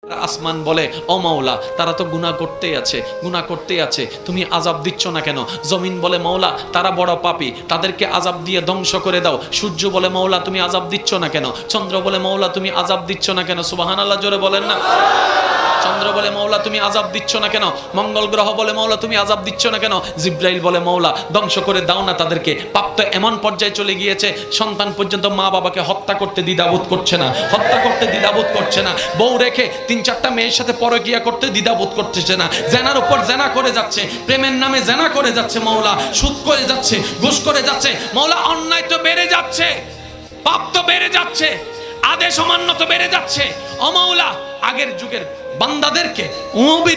আসমান বলে ও মাওলা তারা তো গুনাহ করতেই আছে তুমি আযাব দিচ্ছ না কেন? জমিন বলে মাওলা তারা বড় পাপী, তাদেরকে আযাব দিয়ে ধ্বংস করে দাও। সূর্য বলে মাওলা তুমি আযাব দিচ্ছ না কেন? চন্দ্র বলে মাওলা তুমি আযাব দিচ্ছ না কেন? সুবহানাল্লাহ জোরে বলেন না। চন্দ্র বলে মাওলা তুমি আযাব দিচ্ছ না কেন? মঙ্গল গ্রহ বলে মাওলা তুমি আযাব দিচ্ছ না কেন? জিব্রাইল বলে মাওলা ধ্বংস করে দাও না তাদেরকে। পাপ তো এমন পর্যায়ে চলে গিয়েছে, সন্তান পর্যন্ত মা বাবাকে হত্যা করতে দ্বিধাবোধ করছে না, বউ রেখে 3-4টা মেয়ের সাথে পরকিয়া করতে দ্বিধাবোধ করতেছে না, জেনার উপর জেনা করে যাচ্ছে, প্রেমের নামে জেনা করে যাচ্ছে মাওলা, সুদ করে যাচ্ছে, ঘুষ করে যাচ্ছে মাওলা। অন্যায় তো বেড়ে যাচ্ছে, পাপ তো বেড়ে যাচ্ছে, আদেশ অমান্য তো বেড়ে যাচ্ছে। ও মাওলা আগের যুগের বান্দাদেরকে,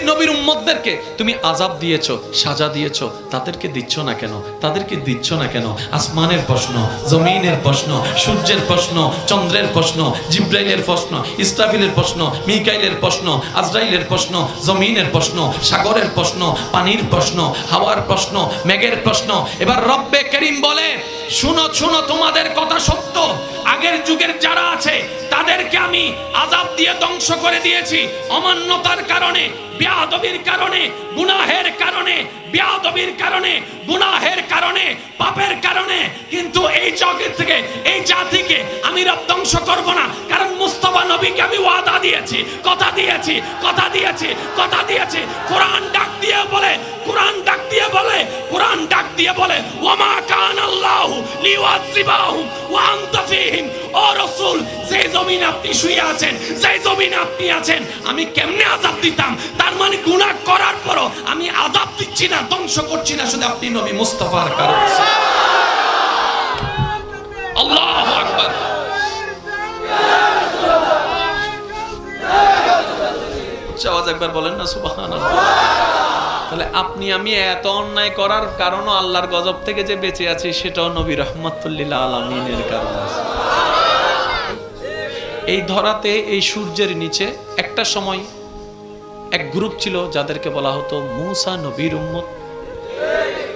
নবীর উম্মতদেরকে তুমি আযাব দিয়েছো, সাজা দিয়েছো, তাদেরকে দিচ্ছ না কেন? আসমানের প্রশ্ন, জমিনের প্রশ্ন, সূর্যের প্রশ্ন, চন্দ্রের প্রশ্ন, জিব্রাইলের প্রশ্ন, ইসরাফিলের প্রশ্ন, মিকাইলের প্রশ্ন, আজরাইলের প্রশ্ন, জমিনের প্রশ্ন, সাগরের প্রশ্ন, পানির প্রশ্ন, হাওয়ার প্রশ্ন, মেঘের প্রশ্ন। এবার রব্বে করিম বলে শুনো তোমাদের কথা সত্য, আগের যুগের যারা আছে তাদেরকে আমি আযাব দিয়ে ধ্বংস করে দিয়েছি অমান্যতার কারণে, বেয়াদবির কারণে, গুনাহের কারণে, পাপের কারণে। কিন্তু এই জগৎ থেকে, এই জাতিকে আমি রব ধ্বংস করব না, কারণ মুস্তাফা নবীকে আমি ওয়াদা দিয়েছি, কথা দিয়েছি। কোরআন ডাক দিয়ে বলে ওয়ামা কানাল্লাহু লিউআযিবাহুম ওয়া আনতা ফীহিম। ও রাসূল, যে জমিনে আপনি শুয়ে আছেন, যে জমিনে আপনি আছেন, আমি কেমনে আযাব দিতাম? তার মানে গুনাহ করার পরও আমি আযাব দিচ্ছি না, ধ্বংস করছি না, শুধু আপনি নবী মুস্তাফার কারণে। আল্লাহু আকবার। আওয়াজ একবার বলেন না সুবহানাল্লাহ। তাহলে আপনি আমি এত অন্যায় করার কারণও আল্লাহর গজব থেকে যে বেঁচে আছি সেটাও নবী রাহমাতুল লিল আলামিনের কারণে। এই ধরাতে, এই সূর্যের নিচে একটা সময় এক গ্রুপ ছিল যাদেরকে বলা হতো মূসা নবীর উম্মত,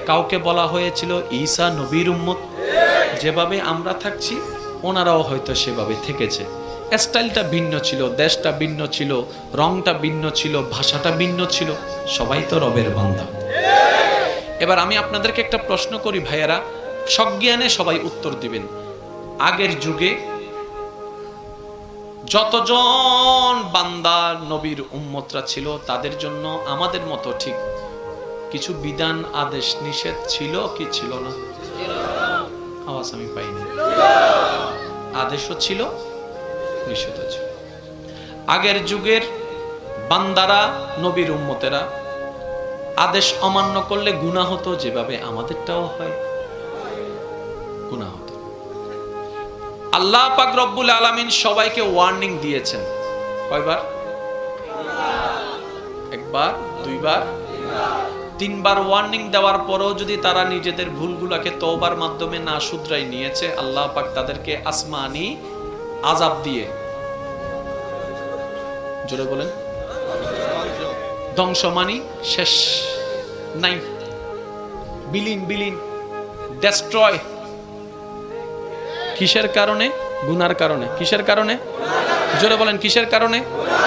কাউকে বলা হয়েছিল ঈসা নবীর উম্মত। যেভাবে আমরা থাকছি ওনারাও হয়তো সেভাবে থেকেছে। স্টাইলটা ভিন্ন ছিল, দেশটা ভিন্ন ছিল, রংটা ভিন্ন ছিল, ভাষাটা ভিন্ন ছিল, সবাই তো রবের বান্দা। এবার আমি আপনাদেরকে একটা প্রশ্ন করি ভাইয়েরা, সজ্ঞানে সবাই উত্তর দিবেন। আগের যুগে যতজন বান্দা নবীর উম্মতরা ছিল তাদের জন্য আমাদের মতো ঠিক কিছু বিধান, আদেশ, নিষেধ ছিল কি ছিল না? আওয়াজ আমি পাইনি। আদেশও ছিল, নিষেধও ছিল। আগের যুগের বান্দারা, নবীর উম্মতেরা আদেশ অমান্য করলে গুনাহ হতো, যেভাবে আমাদেরটাও হয়, গুনাহ হতো। আল্লাহ পাক রব্বুল আলামিন সবাইকে ওয়ার্নিং দিয়েছেন। কয়বার? একবার, দুইবার, তিনবার ওয়ার্নিং দেওয়ার পরেও যদি তারা নিজেদের ভুলগুলোকে তওবার মাধ্যমে না শুধরাই নিয়েছে, আল্লাহ পাক তাদেরকে আসমানি আযাব দিয়ে, জোরে বলেন, ধ্বংস মানি শেষ নাই, বিলীন, ডেস্ট্রয়। কিসের কারণে? গুনার কারণে। কিসের কারণে? জোরে বলেন, কিসের কারণে?